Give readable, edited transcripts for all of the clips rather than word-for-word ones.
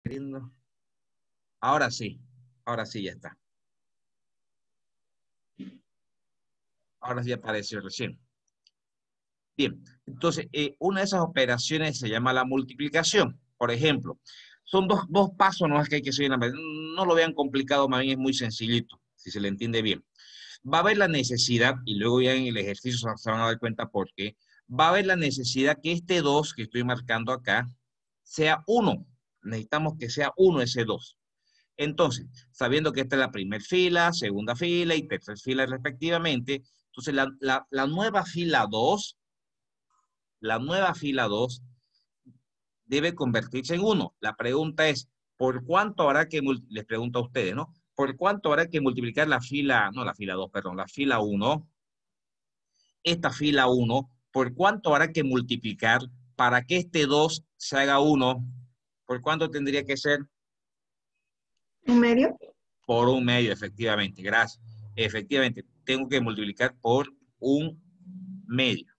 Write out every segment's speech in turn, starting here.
queriendo. Ahora sí ya está. Ahora sí apareció recién. Bien, entonces, una de esas operaciones se llama la multiplicación. Por ejemplo, son dos pasos, no es que hay que seguir, no lo vean complicado, más bien es muy sencillito, si se le entiende bien. Va a haber la necesidad, y luego ya en el ejercicio se van a dar cuenta por qué, va a haber la necesidad que este 2 que estoy marcando acá sea 1. Necesitamos que sea 1 ese 2. Entonces, sabiendo que esta es la primera fila, segunda fila y tercera fila respectivamente, entonces la nueva fila 2, debe convertirse en 1. La pregunta es, ¿por cuánto habrá que, les pregunto a ustedes, ¿no? ¿Por cuánto habrá que multiplicar la fila, no la fila 2, perdón, la fila 1, esta fila 1, ¿por cuánto habrá que multiplicar para que este 2 se haga 1? ¿Por cuánto tendría que ser? ¿Un medio? Por un medio, efectivamente, gracias. Efectivamente, tengo que multiplicar por un medio.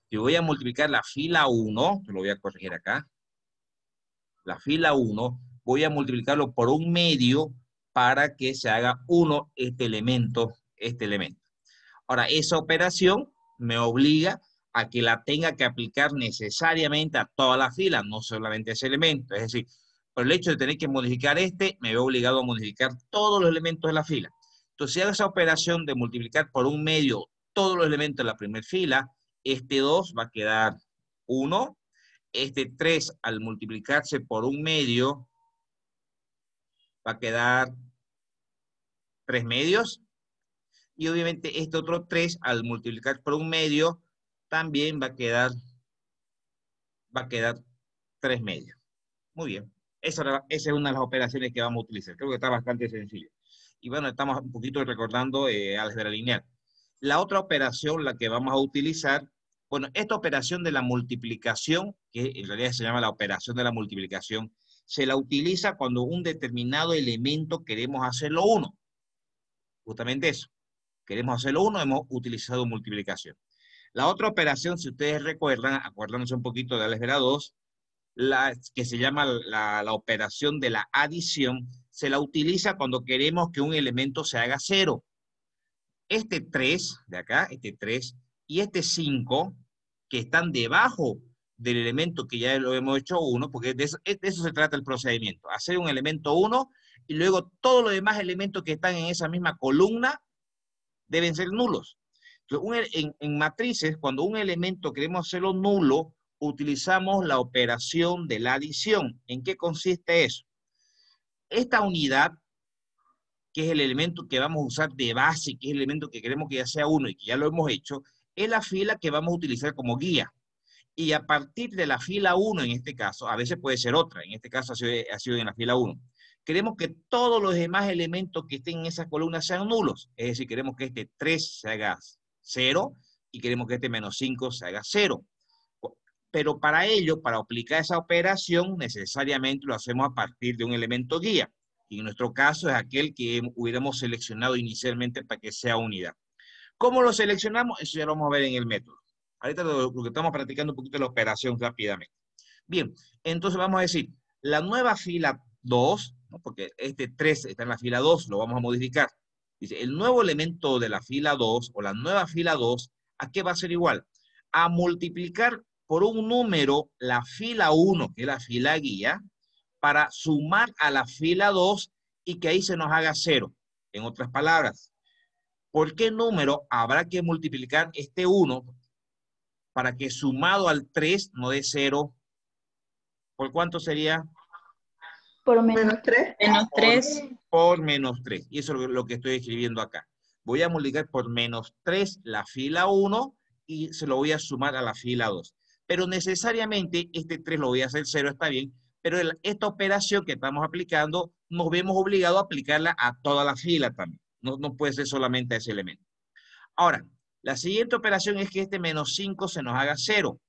Si voy a multiplicar la fila 1, lo voy a corregir acá, la fila 1, voy a multiplicarlo por un medio para que se haga 1 este elemento, este elemento. Ahora, esa operación me obliga a que la tenga que aplicar necesariamente a toda la fila, no solamente a ese elemento. Es decir, por el hecho de tener que modificar este, me veo obligado a modificar todos los elementos de la fila. Entonces, si hago esa operación de multiplicar por un medio todos los elementos de la primera fila, este 2 va a quedar 1, este 3 al multiplicarse por un medio va a quedar 3 medios, y obviamente este otro 3 al multiplicar por un medio también va a quedar 3 medios. Muy bien. Esa es una de las operaciones que vamos a utilizar. Creo que está bastante sencillo. Y bueno, estamos un poquito recordando álgebra lineal. La otra operación, la que vamos a utilizar, bueno, esta operación de la multiplicación, que en realidad se llama la operación de la multiplicación, se la utiliza cuando un determinado elemento queremos hacerlo 1. Justamente eso. Queremos hacerlo 1, hemos utilizado multiplicación. La otra operación, si ustedes recuerdan, acuérdense un poquito de álgebra 2, que se llama la operación de la adición, se la utiliza cuando queremos que un elemento se haga 0. Este 3 de acá, este 3 y este 5, que están debajo del elemento que ya lo hemos hecho 1, porque de eso se trata el procedimiento, hacer un elemento 1 y luego todos los demás elementos que están en esa misma columna deben ser nulos. Entonces, en matrices, cuando un elemento queremos hacerlo nulo, utilizamos la operación de la adición. ¿En qué consiste eso? Esta unidad, que es el elemento que vamos a usar de base, que es el elemento que queremos que ya sea 1 y que ya lo hemos hecho, es la fila que vamos a utilizar como guía. Y a partir de la fila 1, en este caso, a veces puede ser otra, en este caso ha sido en la fila 1, queremos que todos los demás elementos que estén en esa columna sean nulos. Es decir, queremos que este 3 se haga 0 y queremos que este menos 5 se haga 0. Pero para ello, para aplicar esa operación, necesariamente lo hacemos a partir de un elemento guía. Y en nuestro caso es aquel que hubiéramos seleccionado inicialmente para que sea unidad. ¿Cómo lo seleccionamos? Eso ya lo vamos a ver en el método. Ahorita lo que estamos practicando un poquito la operación rápidamente. Bien, entonces vamos a decir, la nueva fila 2, ¿no? Porque este 3 está en la fila 2, lo vamos a modificar. Dice, el nuevo elemento de la fila 2 o la nueva fila 2, ¿a qué va a ser igual? A multiplicar por un número la fila 1, que es la fila guía, para sumar a la fila 2 y que ahí se nos haga 0. En otras palabras, ¿por qué número habrá que multiplicar este 1 para que sumado al 3 no dé 0? ¿Por cuánto sería? Por menos 3. Menos Por, 3. por menos 3. Y eso es lo que estoy escribiendo acá. Voy a multiplicar por menos 3 la fila 1 y se lo voy a sumar a la fila 2. Pero necesariamente este 3 lo voy a hacer 0, está bien, pero esta operación que estamos aplicando nos vemos obligados a aplicarla a toda la fila también. No puede ser solamente a ese elemento. Ahora, la siguiente operación es que este menos 5 se nos haga 0.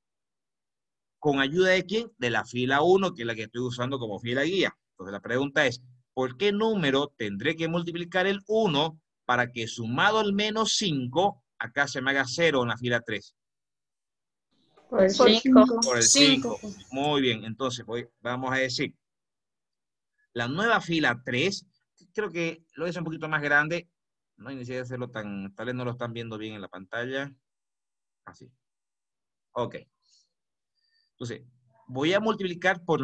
¿Con ayuda de quién? De la fila 1, que es la que estoy usando como fila guía. Entonces la pregunta es, ¿por qué número tendré que multiplicar el 1 para que sumado al menos 5, acá se me haga 0 en la fila 3? Por Por 5. 5. Por el 5. Muy bien, entonces vamos a decir, La nueva fila 3, creo que lo hice un poquito más grande. No hay necesidad de hacerlo tan, tal vez no lo están viendo bien en la pantalla. Así. Ok. Entonces, voy a multiplicar por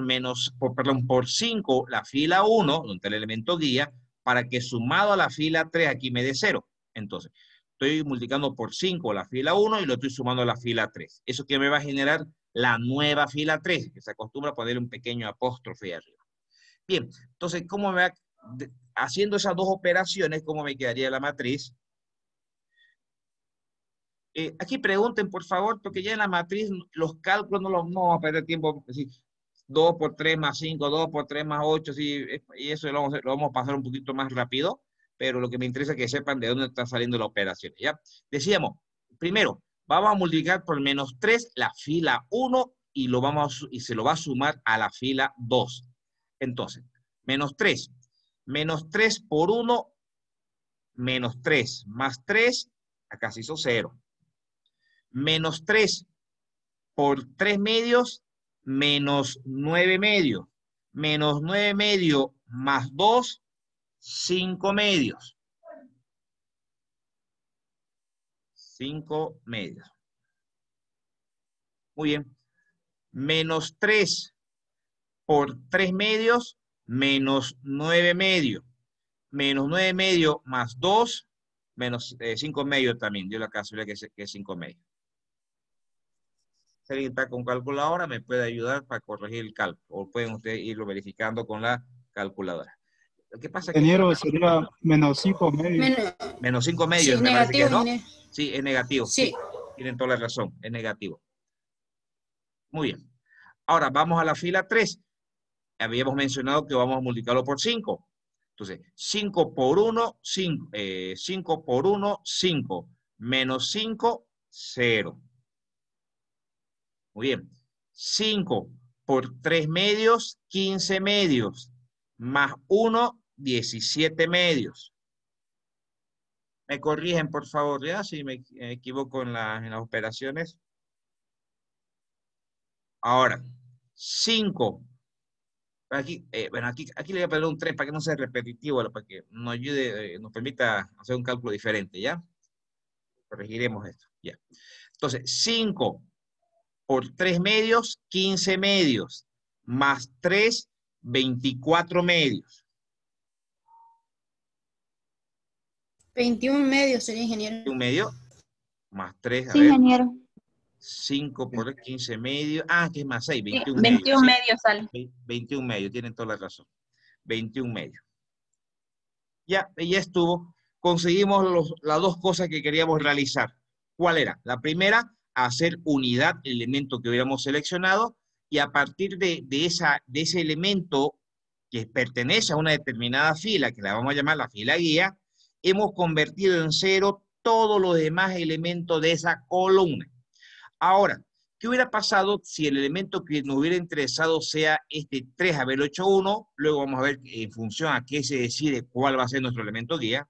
5 la fila 1, donde está el elemento guía, para que sumado a la fila 3 aquí me dé 0. Entonces, estoy multiplicando por 5 la fila 1 y lo estoy sumando a la fila 3. Eso que me va a generar la nueva fila 3, que se acostumbra a poner un pequeño apóstrofe ahí arriba. Bien, entonces, haciendo esas dos operaciones, ¿cómo me quedaría la matriz? Aquí pregunten, por favor, porque ya en la matriz los cálculos no vamos a perder tiempo. Así, 2 por 3 más 5, 2 por 3 más 8, sí, y eso lo vamos a pasar un poquito más rápido, pero lo que me interesa es que sepan de dónde está saliendo la operación. ¿Ya? Decíamos, primero, vamos a multiplicar por menos 3 la fila 1 y se lo va a sumar a la fila 2. Entonces, menos 3 por 1, menos 3 más 3, acá se hizo 0. Menos 3 por 3 medios, menos 9 medios. Menos 9 medios más 2, 5 medios. 5 medios. Muy bien. Menos 3 por 3 medios, menos 9 medios. Menos 9 medios más 2, menos 5 medios también. Dio la casualidad que es 5 medios. Si alguien está con calculadora, me puede ayudar para corregir el cálculo. O pueden ustedes irlo verificando con la calculadora. Lo que pasa es que... Ingeniero, sería menos 5 medios. Menos 5 medios, Sí, me parece que negativo, no. ingeniero. Sí, es negativo. Sí. Sí, tienen toda la razón, es negativo. Muy bien. Ahora, vamos a la fila 3. Habíamos mencionado que vamos a multiplicarlo por 5. Entonces, 5 por 1, 5. 5 por 1, 5. Menos 5, 0. Muy bien. 5 por 3 medios, 15 medios. Más 1, 17 medios. Me corrigen, por favor, ya, si me equivoco en las operaciones. Ahora, 5. Aquí, bueno, aquí le voy a poner un 3 para que no sea repetitivo, para que nos ayude, nos permita hacer un cálculo diferente, ¿ya? Corregiremos esto, ya. Entonces, 5 por 3 medios, 15 medios. Más 3, 24 medios. 21 medios sería, ingeniero. Un medio, más 3, a Sí, ver. ingeniero. 5 por 15 medios. Ah, que es más 6, 21 Sí, medios. 21 ¿sí? medios sale. 21 medios, tienen toda la razón. 21 medios. Ya estuvo. Conseguimos las dos cosas que queríamos realizar. ¿Cuál era? La primera, hacer unidad el elemento que hubiéramos seleccionado, y a partir de ese elemento que pertenece a una determinada fila, que la vamos a llamar la fila guía, hemos convertido en 0 todos los demás elementos de esa columna. Ahora, ¿qué hubiera pasado si el elemento que nos hubiera interesado sea este 3, haberlo hecho 1? Luego vamos a ver en función a qué se decide cuál va a ser nuestro elemento guía.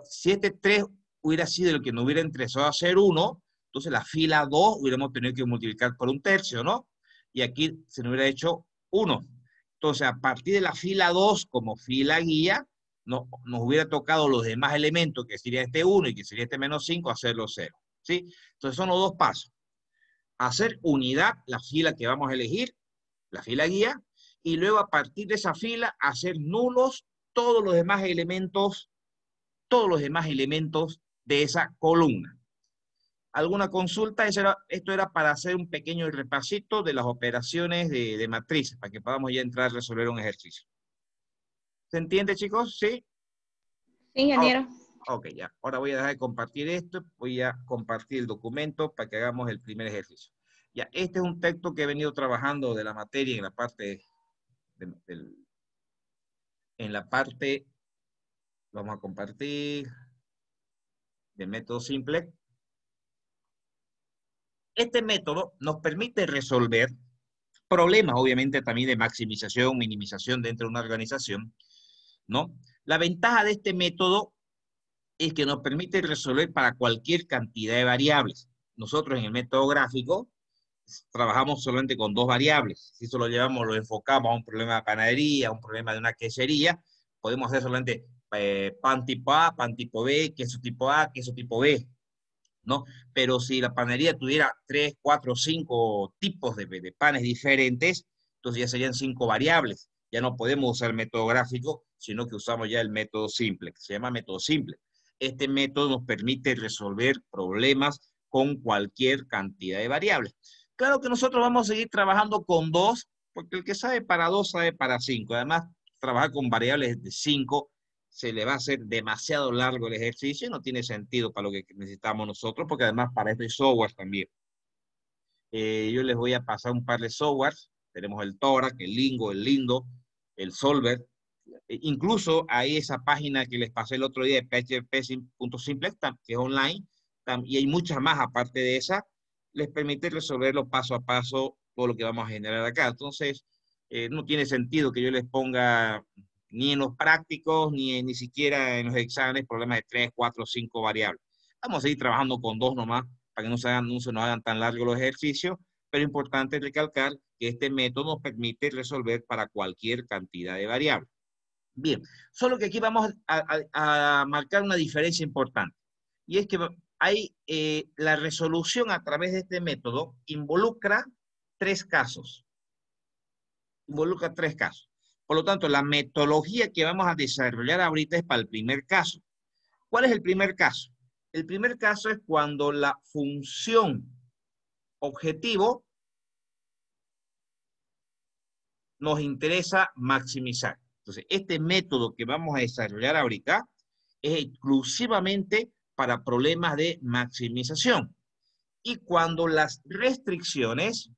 Si este 3 hubiera sido el que nos hubiera interesado hacer 1, entonces la fila 2 hubiéramos tenido que multiplicar por 1/3, ¿no? Y aquí se nos hubiera hecho 1. Entonces, a partir de la fila 2 como fila guía, nos hubiera tocado los demás elementos, que sería este 1 y que sería este menos 5, hacerlo 0. ¿Sí? Entonces, son los dos pasos. Hacer unidad, la fila que vamos a elegir, la fila guía, y luego a partir de esa fila hacer nulos todos los demás elementos de esa columna. ¿Alguna consulta? Esto era para hacer un pequeño repasito de las operaciones de matriz, para que podamos ya entrar a resolver un ejercicio. ¿Se entiende, chicos? ¿Sí? Sí, ingeniero. Ok, ya. Ahora voy a dejar de compartir esto. Voy a compartir el documento para que hagamos el primer ejercicio. Ya, este es un texto que he venido trabajando de la materia en la parte vamos a compartir, del método simple. Este método nos permite resolver problemas, obviamente, también de maximización, minimización dentro de una organización, ¿no? La ventaja de este método es que nos permite resolver para cualquier cantidad de variables. Nosotros en el método gráfico trabajamos solamente con dos variables. Si eso lo enfocamos a un problema de panadería, a un problema de una quesería, podemos hacer solamente pan tipo A, pan tipo B, queso tipo A, queso tipo B, ¿no? Pero si la panadería tuviera 3, 4, 5 tipos de panes diferentes, entonces ya serían 5 variables. Ya no podemos usar el método gráfico, sino que usamos ya el método simple, que se llama método simple. Este método nos permite resolver problemas con cualquier cantidad de variables. Claro que nosotros vamos a seguir trabajando con 2, porque el que sabe para 2 sabe para 5. Además, trabajar con variables de 5 se le va a hacer demasiado largo el ejercicio y no tiene sentido para lo que necesitamos nosotros, porque además para esto hay software también. Yo les voy a pasar un par de softwares. Tenemos el Torac, el Lingo, el Lindo, el Solver. Incluso hay esa página que les pasé el otro día de php.simplex, que es online, y hay muchas más aparte de esa, les permite resolverlo paso a paso todo lo que vamos a generar acá. Entonces, no tiene sentido que yo les ponga ni en los prácticos, ni siquiera en los exámenes, problemas de 3, 4, 5 variables. Vamos a seguir trabajando con 2 nomás, para que no se nos hagan tan largos los ejercicios, pero es importante recalcar que este método nos permite resolver para cualquier cantidad de variables. Bien, solo que aquí vamos a marcar una diferencia importante, y es que hay, la resolución a través de este método involucra 3 casos. Involucra 3 casos. Por lo tanto, la metodología que vamos a desarrollar ahorita es para el primer caso. ¿Cuál es el primer caso? El primer caso es cuando la función objetivo nos interesa maximizar. Entonces, este método que vamos a desarrollar ahorita es exclusivamente para problemas de maximización. Y cuando las restricciones,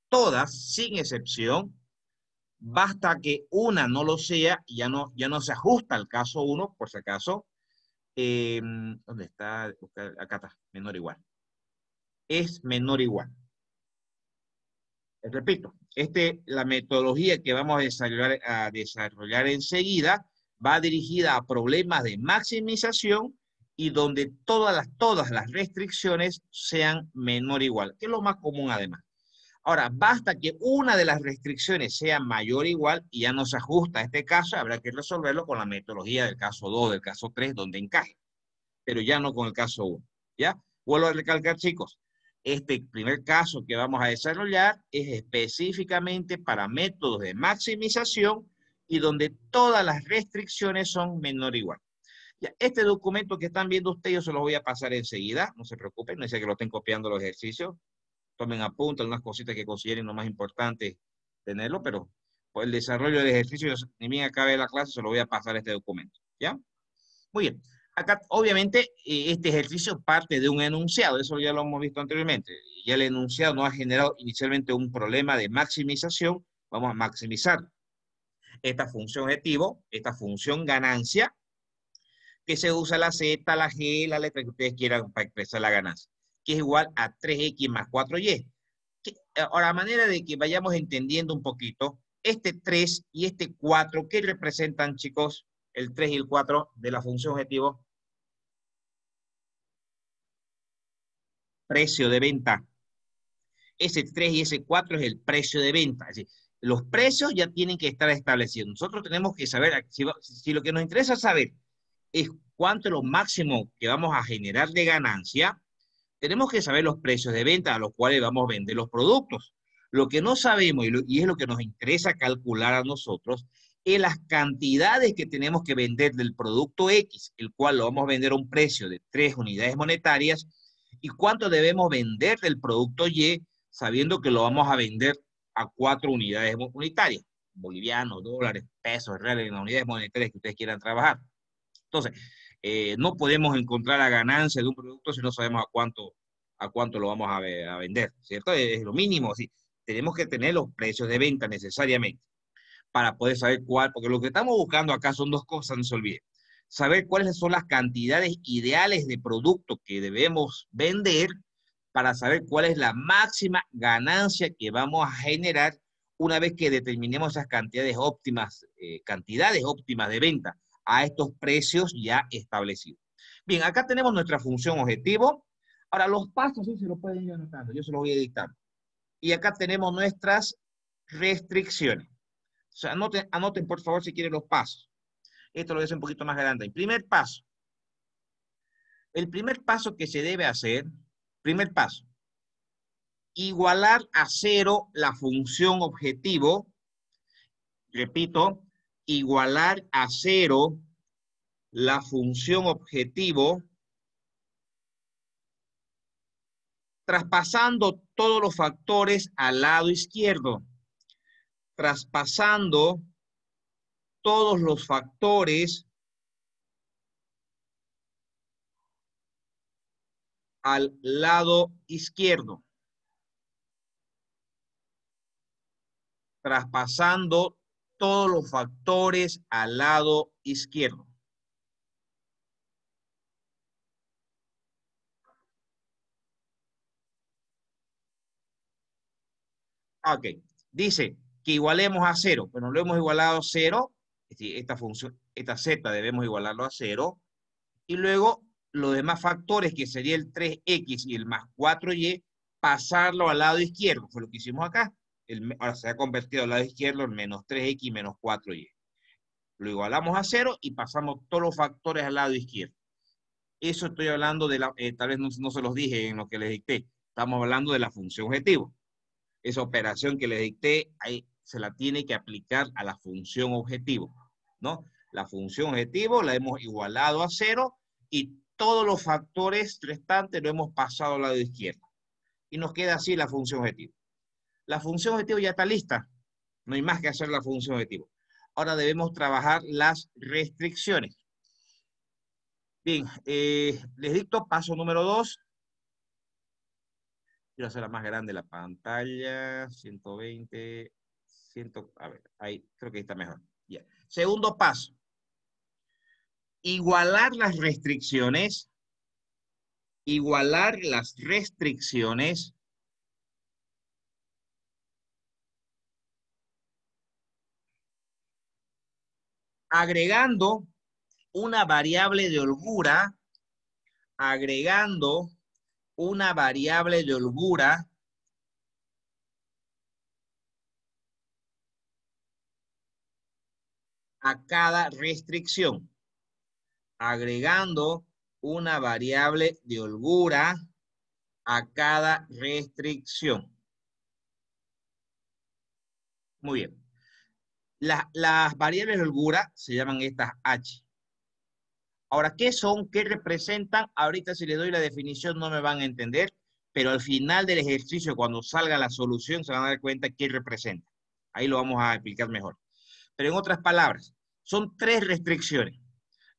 todas, sin excepción, basta que una no lo sea, y ya no se ajusta al caso 1, por si acaso. ¿Dónde está? Acá está, menor o igual. Es menor o igual. Repito, la metodología que vamos a desarrollar enseguida va dirigida a problemas de maximización y donde todas las restricciones sean menor o igual, que es lo más común además. Ahora, basta que una de las restricciones sea mayor o igual y ya no se ajusta a este caso, habrá que resolverlo con la metodología del caso 2, del caso 3, donde encaje, pero ya no con el caso 1. ¿Ya? Vuelvo a recalcar, chicos, este primer caso que vamos a desarrollar es específicamente para métodos de maximización y donde todas las restricciones son menor o igual. Ya, este documento que están viendo ustedes yo se los voy a pasar enseguida, no se preocupen, no es que lo estén copiando los ejercicios. Tomen apunte, unas cositas que consideren lo más importante tenerlo, pero por el desarrollo del ejercicio, ni bien acabe la clase, se lo voy a pasar este documento, ¿ya? Muy bien. Acá, obviamente, este ejercicio parte de un enunciado, eso ya lo hemos visto anteriormente. Ya el enunciado nos ha generado inicialmente un problema de maximización. Vamos a maximizar esta función objetivo, esta función ganancia, que se usa la Z, la G, la letra que ustedes quieran para expresar la ganancia, que es igual a 3X más 4Y. Ahora, a manera de que vayamos entendiendo un poquito, este 3 y este 4, ¿qué representan, chicos? El 3 y el 4 de la función objetivo. Precio de venta. Ese 3 y ese 4 es el precio de venta. Es decir, los precios ya tienen que estar establecidos. Nosotros tenemos que saber, si lo que nos interesa saber es cuánto es lo máximo que vamos a generar de ganancia, tenemos que saber los precios de venta a los cuales vamos a vender los productos. Lo que no sabemos, y es lo que nos interesa calcular a nosotros, es las cantidades que tenemos que vender del producto X, el cual lo vamos a vender a un precio de 3 unidades monetarias, y cuánto debemos vender del producto Y, sabiendo que lo vamos a vender a 4 unidades unitarias, bolivianos, dólares, pesos, reales, las unidades monetarias que ustedes quieran trabajar. Entonces, no podemos encontrar la ganancia de un producto si no sabemos a cuánto lo vamos a vender, ¿cierto? Es lo mínimo, ¿sí? Tenemos que tener los precios de venta necesariamente para poder saber cuál, porque lo que estamos buscando acá son dos cosas, no se olviden. Saber cuáles son las cantidades ideales de producto que debemos vender para saber cuál es la máxima ganancia que vamos a generar una vez que determinemos esas cantidades óptimas de venta a estos precios ya establecidos. Bien, acá tenemos nuestra función objetivo. Ahora, los pasos sí se los pueden ir anotando, yo se los voy a dictar. Y acá tenemos nuestras restricciones. O sea, anoten por favor si quieren los pasos. Esto lo voy a hacer un poquito más grande. El primer paso. El primer paso que se debe hacer, primer paso, igualar a 0 la función objetivo. Repito, igualar a 0 la función objetivo, traspasando todos los factores al lado izquierdo. Traspasando todos los factores al lado izquierdo. Traspasando todos los factores al lado izquierdo. Ok, dice que igualemos a 0. Bueno, lo hemos igualado a 0. Esta función, esta z debemos igualarlo a 0. Y luego los demás factores, que sería el 3x y el más 4y, pasarlo al lado izquierdo. Fue lo que hicimos acá. Ahora se ha convertido al lado izquierdo en menos 3x menos 4y. Lo igualamos a 0 y pasamos todos los factores al lado izquierdo. Eso estoy hablando de la, tal vez no se los dije en lo que les dicté. Estamos hablando de la función objetivo. Esa operación que les dicté, ahí se la tiene que aplicar a la función objetivo, ¿no? La función objetivo la hemos igualado a 0 y todos los factores restantes lo hemos pasado al lado izquierdo. Y nos queda así la función objetivo. La función objetivo ya está lista. No hay más que hacer la función objetivo. Ahora debemos trabajar las restricciones. Bien, les dicto paso número 2. Quiero hacerla más grande la pantalla. 120, 100, a ver, ahí creo que está mejor. Ya. Segundo paso. Igualar las restricciones. Igualar las restricciones agregando una variable de holgura, agregando una variable de holgura a cada restricción, agregando una variable de holgura a cada restricción. Muy bien. Las variables de holgura se llaman estas H. Ahora, ¿qué son? ¿Qué representan? Ahorita si les doy la definición no me van a entender, pero al final del ejercicio, cuando salga la solución, se van a dar cuenta qué representa. Ahí lo vamos a explicar mejor. Pero en otras palabras, son 3 restricciones.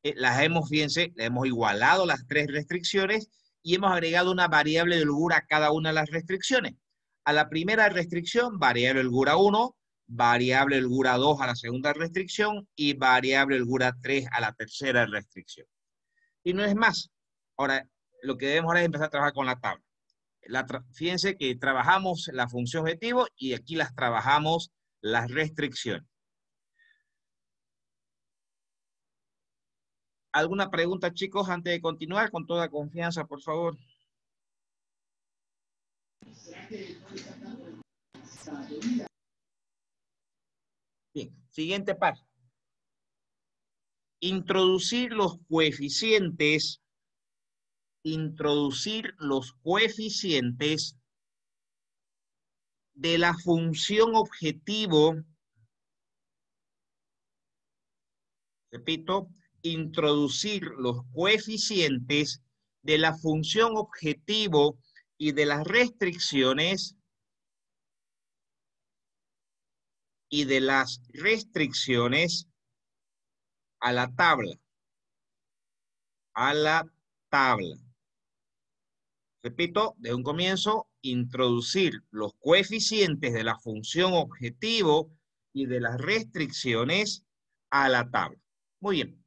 Fíjense, las hemos igualado las 3 restricciones y hemos agregado una variable de holgura a cada una de las restricciones. A la primera restricción, variable de holgura 1, variable de holgura 2 a la segunda restricción y variable de holgura 3 a la tercera restricción. Y no es más. Ahora, lo que debemos ahora es empezar a trabajar con la tabla. Fíjense que trabajamos la función objetivo y aquí las trabajamos las restricciones. ¿Alguna pregunta, chicos, antes de continuar? Con toda confianza, por favor. Bien, siguiente paso. Introducir los coeficientes. Introducir los coeficientes de la función objetivo. Repito, introducir los coeficientes de la función objetivo y de las restricciones a la tabla. A la tabla. Repito, de un comienzo, introducir los coeficientes de la función objetivo y de las restricciones a la tabla. Muy bien.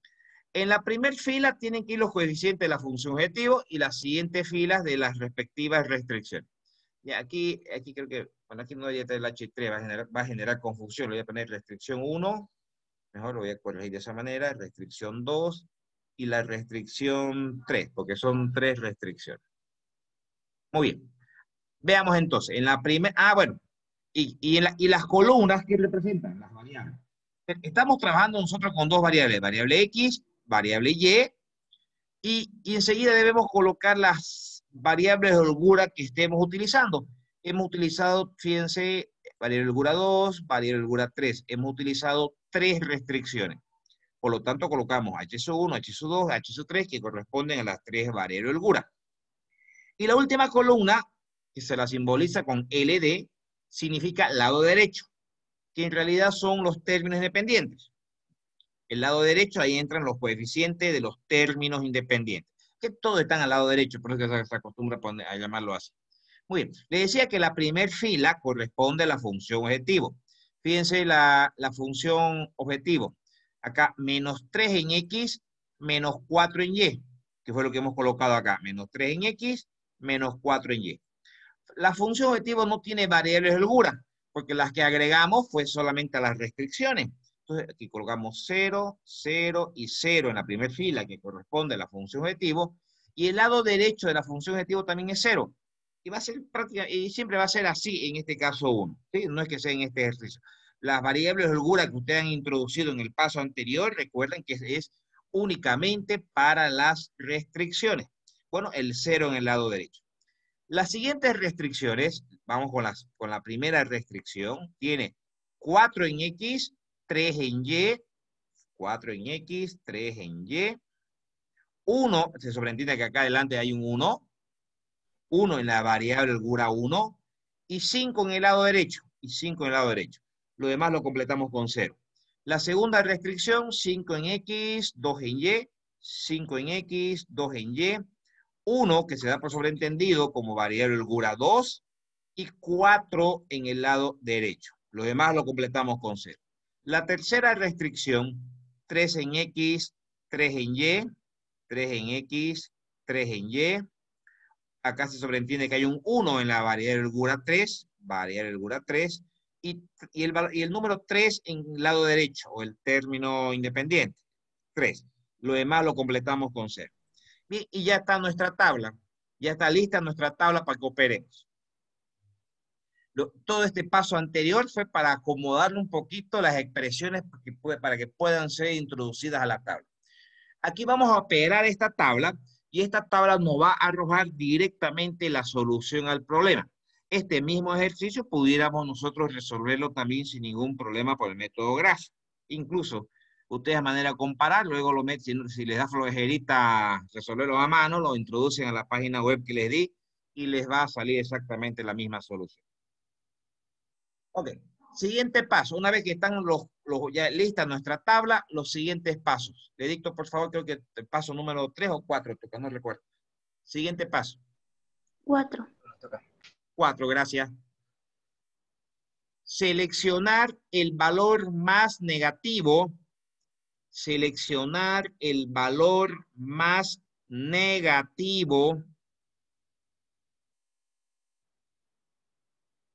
En la primera fila tienen que ir los coeficientes de la función objetivo y las siguientes filas de las respectivas restricciones. Y aquí creo que, bueno, aquí no debería tener el H3, va a generar confusión. Le voy a poner restricción 1, mejor lo voy a corregir de esa manera, restricción 2 y la restricción 3, porque son 3 restricciones. Muy bien. Veamos entonces, en la primera, bueno, y las columnas, ¿qué representan? Las variables. Estamos trabajando nosotros con dos variables, variable X, variable y enseguida debemos colocar las variables de holgura que estemos utilizando. Hemos utilizado, fíjense, variable de holgura 2, variable de holgura 3. Hemos utilizado 3 restricciones. Por lo tanto, colocamos H1, H2, H3, que corresponden a las 3 variables de holgura. Y la última columna, que se la simboliza con LD, significa lado derecho, que en realidad son los términos independientes. El lado derecho, ahí entran los coeficientes de los términos independientes, que todos están al lado derecho, por eso se acostumbra a llamarlo así. Muy bien, le decía que la primera fila corresponde a la función objetivo. Fíjense la función objetivo. Acá, menos 3 en X, menos 4 en Y, que fue lo que hemos colocado acá. Menos 3 en X, menos 4 en Y. La función objetivo no tiene variables de holgura, porque las que agregamos fue solamente a las restricciones. Entonces, aquí colocamos 0, 0 y 0 en la primera fila, que corresponde a la función objetivo, y el lado derecho de la función objetivo también es 0. Y va a ser y siempre va a ser así en este caso 1. ¿Sí? No es que sea en este ejercicio. Las variables de holgura que ustedes han introducido en el paso anterior, recuerden que es únicamente para las restricciones. Bueno, el 0 en el lado derecho. Las siguientes restricciones, vamos con la primera restricción, tiene 4 en X, 3 en Y, 4 en X, 3 en Y, 1, se sobreentiende que acá adelante hay un 1 en la variable holgura 1, y 5 en el lado derecho, Lo demás lo completamos con 0. La segunda restricción, 5 en X, 2 en Y, 5 en X, 2 en Y, 1 que se da por sobreentendido como variable holgura 2 y 4 en el lado derecho. Lo demás lo completamos con 0. La tercera restricción, 3 en X, 3 en Y, 3 en X, 3 en Y. Acá se sobreentiende que hay un 1 en la variable holgura 3, y el número 3 en el lado derecho, o el término independiente, 3. Lo demás lo completamos con 0. Bien, y ya está nuestra tabla. Ya está lista nuestra tabla para que operemos. Todo este paso anterior fue para acomodarle un poquito las expresiones para que puedan ser introducidas a la tabla. Aquí vamos a operar esta tabla y esta tabla nos va a arrojar directamente la solución al problema. Este mismo ejercicio pudiéramos nosotros resolverlo también sin ningún problema por el método gráfico. Incluso ustedes de manera de comparar, luego lo meten, si les da flojerita resolverlo a mano, lo introducen a la página web que les di y les va a salir exactamente la misma solución. Ok, siguiente paso. Una vez que están ya lista nuestra tabla, los siguientes pasos. Le dicto, por favor, creo que el paso número 3 o 4, no recuerdo. Siguiente paso. 4. 4, gracias. Seleccionar el valor más negativo. Seleccionar el valor más negativo.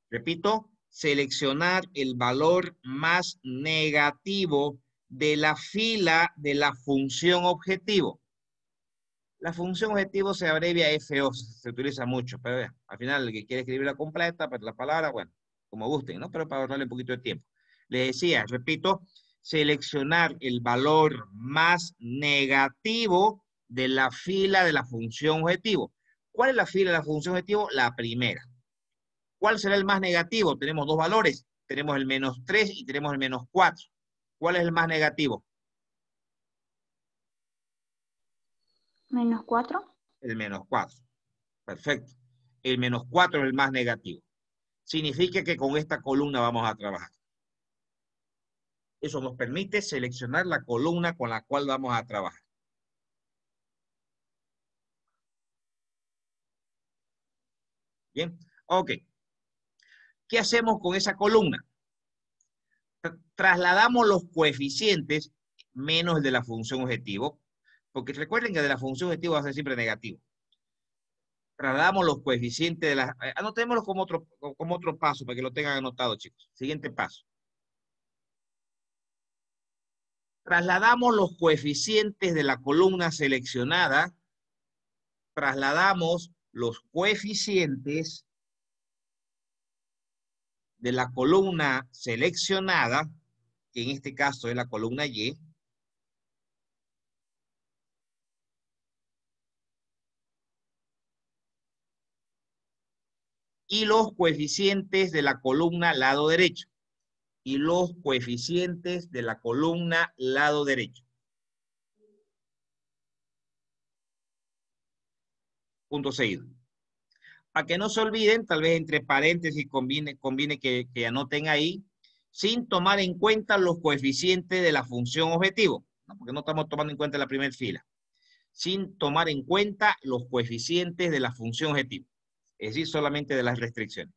Repito, seleccionar el valor más negativo de la fila de la función objetivo. La función objetivo se abrevia FO, se utiliza mucho, pero al final el que quiere escribirla completa, pues la palabra, bueno, como gusten, ¿no? Pero para ahorrarle un poquito de tiempo. Le decía, repito, seleccionar el valor más negativo de la fila de la función objetivo. ¿Cuál es la fila de la función objetivo? La primera. ¿Cuál será el más negativo? Tenemos dos valores. Tenemos el menos 3 y tenemos el menos 4. ¿Cuál es el más negativo? Menos 4. El menos 4. Perfecto. El menos 4 es el más negativo. Significa que con esta columna vamos a trabajar. Eso nos permite seleccionar la columna con la cual vamos a trabajar. Bien, ok. ¿Qué hacemos con esa columna? Trasladamos los coeficientes menos el de la función objetivo, porque recuerden que de la función objetivo va a ser siempre negativo. Trasladamos los coeficientes de la... Anotémoslo como otro paso para que lo tengan anotado, chicos. Siguiente paso. Trasladamos los coeficientes de la columna seleccionada. Trasladamos los coeficientes de la columna seleccionada, que en este caso es la columna Y, y los coeficientes de la columna lado derecho. Y los coeficientes de la columna lado derecho. Punto seguido. Para que no se olviden, tal vez entre paréntesis conviene que anoten ahí, sin tomar en cuenta los coeficientes de la función objetivo, ¿no? Porque no estamos tomando en cuenta la primera fila. Sin tomar en cuenta los coeficientes de la función objetivo. Es decir, solamente de las restricciones.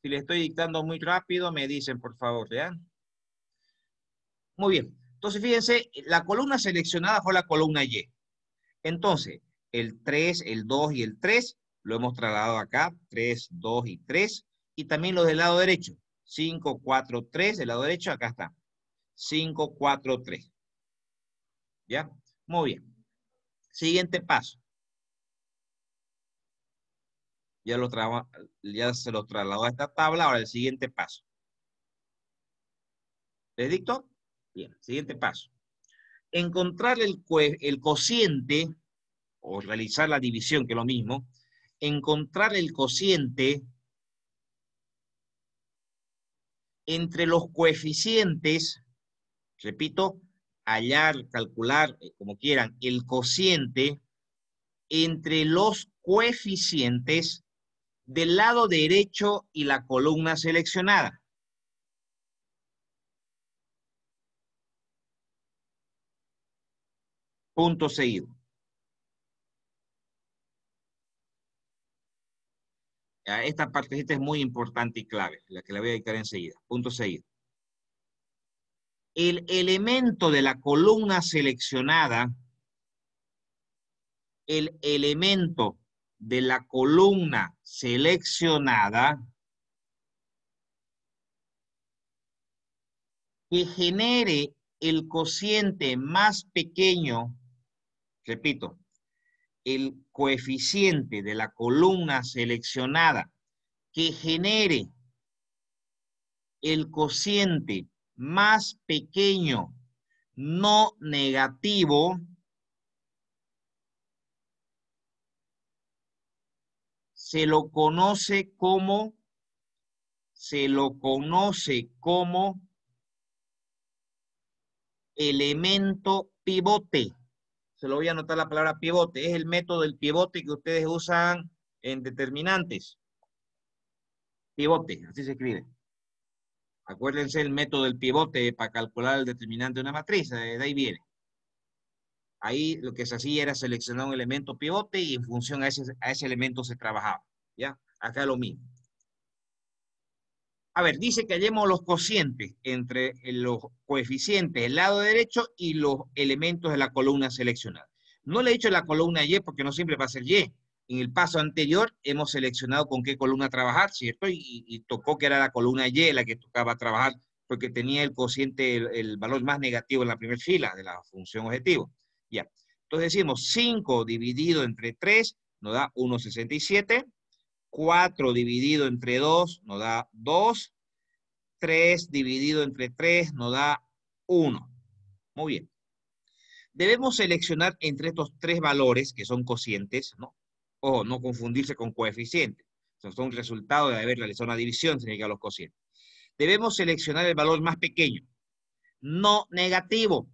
Si le estoy dictando muy rápido, me dicen, por favor, ¿ya? Muy bien. Entonces, fíjense, la columna seleccionada fue la columna Y. Entonces, el 3, el 2 y el 3 lo hemos trasladado acá. 3, 2 y 3. Y también los del lado derecho. 5, 4, 3. Del lado derecho, acá está. 5, 4, 3. ¿Ya? Muy bien. Siguiente paso. Ya se lo trasladó a esta tabla. Ahora el siguiente paso. ¿Les dicto? Bien, siguiente paso. Encontrar el cociente, o realizar la división, que es lo mismo. Encontrar el cociente entre los coeficientes, repito, hallar, calcular, como quieran, el cociente entre los coeficientes del lado derecho y la columna seleccionada. Punto seguido. Esta partecita es muy importante y clave, la que le voy a dedicar enseguida. Punto seguido. El elemento de la columna seleccionada, el elemento de la columna seleccionada que genere el cociente más pequeño, repito, el coeficiente de la columna seleccionada que genere el cociente más pequeño no negativo se lo conoce como elemento pivote. Se lo voy a anotar la palabra pivote. Es el método del pivote que ustedes usan en determinantes. Pivote, así se escribe. Acuérdense el método del pivote para calcular el determinante de una matriz. De ahí viene. Ahí lo que se hacía era seleccionar un elemento pivote y en función a ese elemento se trabajaba. ¿Ya? Acá lo mismo. A ver, dice que hallemos los cocientes entre los coeficientes del lado derecho y los elementos de la columna seleccionada. No le he dicho la columna Y porque no siempre va a ser Y. En el paso anterior hemos seleccionado con qué columna trabajar, ¿cierto? Y tocó que era la columna Y la que tocaba trabajar porque tenía el cociente, el valor más negativo en la primera fila de la función objetivo. Ya. Entonces decimos 5 dividido entre 3 nos da 1,67. 4 dividido entre 2 nos da 2. 3 dividido entre 3 nos da 1. Muy bien. Debemos seleccionar entre estos tres valores, que son cocientes, ¿no? Ojo, no confundirse con coeficientes. Son resultados de haber realizado una división, significa los cocientes. Debemos seleccionar el valor más pequeño, no negativo.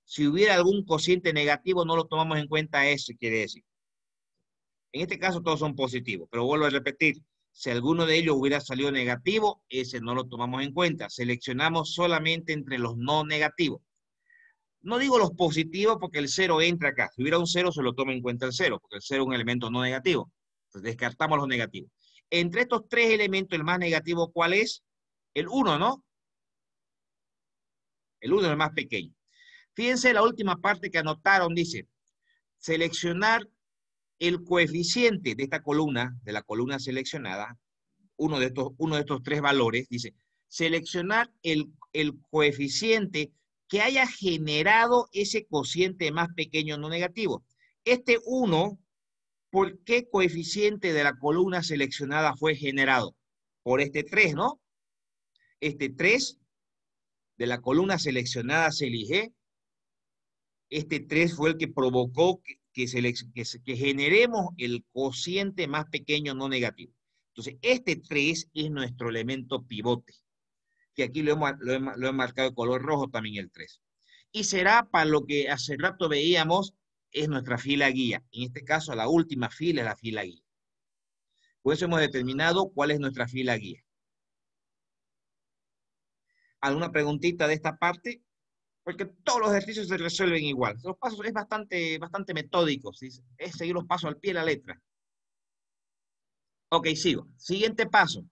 Si hubiera algún cociente negativo, no lo tomamos en cuenta, eso quiere decir. En este caso todos son positivos, pero vuelvo a repetir, si alguno de ellos hubiera salido negativo, ese no lo tomamos en cuenta. Seleccionamos solamente entre los no negativos. No digo los positivos porque el 0 entra acá. Si hubiera un 0, se lo toma en cuenta el 0, porque el 0 es un elemento no negativo. Entonces descartamos los negativos. Entre estos tres elementos, el más negativo, ¿cuál es? El 1, ¿no? El 1 es el más pequeño. Fíjense la última parte que anotaron, dice, seleccionar el coeficiente de esta columna, de la columna seleccionada, uno de estos tres valores, dice, seleccionar el coeficiente que haya generado ese cociente más pequeño no negativo. Este 1 ¿Por qué coeficiente de la columna seleccionada fue generado? Por este 3, ¿no? Este 3 de la columna seleccionada se elige. Este 3 fue el que provocó que generemos el cociente más pequeño no negativo. Entonces, este 3 es nuestro elemento pivote, que aquí lo he marcado de color rojo también el 3. Y será para lo que hace rato veíamos, es nuestra fila guía. En este caso, la última fila es la fila guía. Por eso hemos determinado cuál es nuestra fila guía. ¿Alguna preguntita de esta parte? Porque todos los ejercicios se resuelven igual. Los pasos es bastante metódico, ¿sí? Es seguir los pasos al pie de la letra. Ok, sigo. Siguiente paso.